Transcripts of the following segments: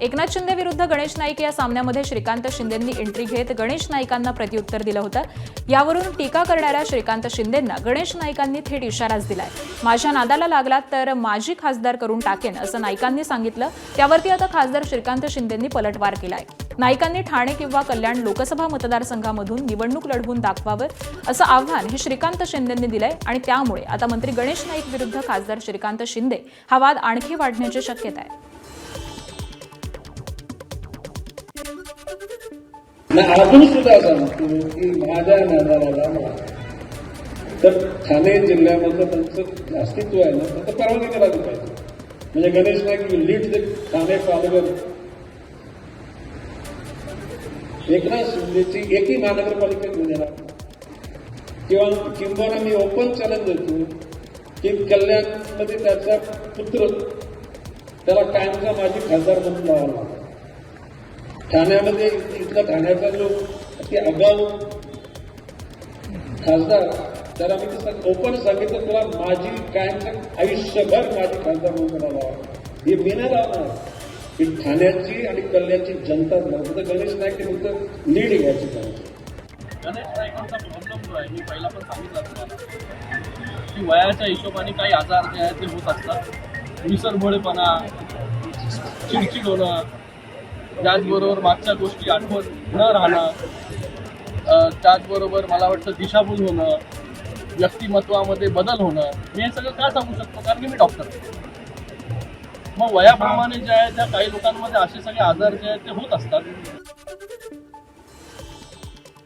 एकनाथ शिंदे विरुद्ध गणेश नाईक या सामन्यामध्ये श्रीकांत शिंदेंनी एंट्री घेत गणेश नाईकांना प्रत्युत्तर दिलं होतं। यावरून टीका करणाऱ्या श्रीकांत शिंदेंना गणेश नाईकांनी थेट इशाराच दिलाय। माझ्या नादाला लागलात तर माजी खासदार करून टाकेन असं नाईकांनी सांगितलं। त्यावरती आता खासदार श्रीकांत शिंदेंनी पलटवार केलाय। नाईकांनी ठाणे किंवा कल्याण लोकसभा मतदारसंघामधून निवडणूक लढवून दाखवावं असं आव्हान हे श्रीकांत शिंदेंनी दिलंय आणि त्यामुळे आता मंत्री गणेश नाईक विरुद्ध खासदार श्रीकांत शिंदे हा वाद आणखी वाढण्याची शक्यता आहे। अजून सुद्धा सांगतो की माझ्या नादाला लागला तर ठाणे जिल्ह्यामध्ये त्यांचं अस्तित्व आहे ना, त्याचं परवानगी करायला पाहिजे। म्हणजे गणेश नाईक लीड ते ठाणे पालघर एकनाथ शिंदेची एकही महानगरपालिकेत देणार किंवा मी ओपन चॅलेंज देतो की कल्याणमध्ये त्याचा पुत्र त्याला कायमचा माजी खासदार म्हणून लावला। ठाण्यामध्ये इथला ठाण्याचा जो अति आगाऊ खासदार त्याला मी तसं ओपन सांगितलं तुला माझी कायमचं आयुष्यभर माझी खासदार म्हणून लावा। हे मी नाही लावणार, ही ठाण्याची आणि कल्याणची जनता लावते। गणेश नाईक फक्त लीड घ्यायची पाहिजे। गणेश नाईकांचा प्रॉब्लेम जो आहे मी पहिला पण सांगितला तुम्हाला की वयाच्या हिशोबाने काही आजार जे आहेत ते होत असतात। विसरभोळेपणा, चिडचिड होणं, त्याचबरोबर मागच्या गोष्टी आठवत न राहणं, त्याचबरोबर मला वाटतं दिशाभूल होणं, व्यक्तिमत्वामध्ये बदल होणं। मी हे सगळं का सांगू शकतो कारण की मी डॉक्टर आहे। मग वयाप्रमाणे जे आहे त्या काही लोकांमध्ये असे सगळे आजार जे आहेत ते होत असतात।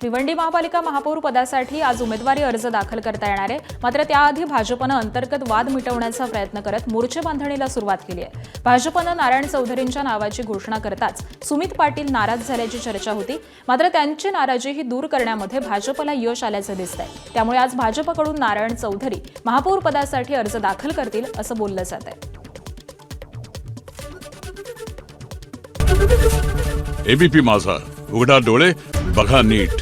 भिवंडी महापालिका महापौर पदासाठी आज उमेदवारी अर्ज दाखल करता येणार आहे। मात्र त्याआधी भाजपनं अंतर्गत वाद मिटवण्याचा प्रयत्न करत मोर्चे बांधणीला सुरुवात केली आहे। भाजपनं नारायण चौधरींच्या नावाची घोषणा करताच सुमित पाटील नाराज झाल्याची चर्चा होती। मात्र त्यांची नाराजी ही दूर करण्यामध्ये भाजपला यश आल्याचं दिसतंय। त्यामुळे आज भाजपकडून नारायण चौधरी महापौर पदासाठी अर्ज दाखल करतील असं बोललं जात आहे। एबीपी माझा, उघडा डोळे बघा नीट।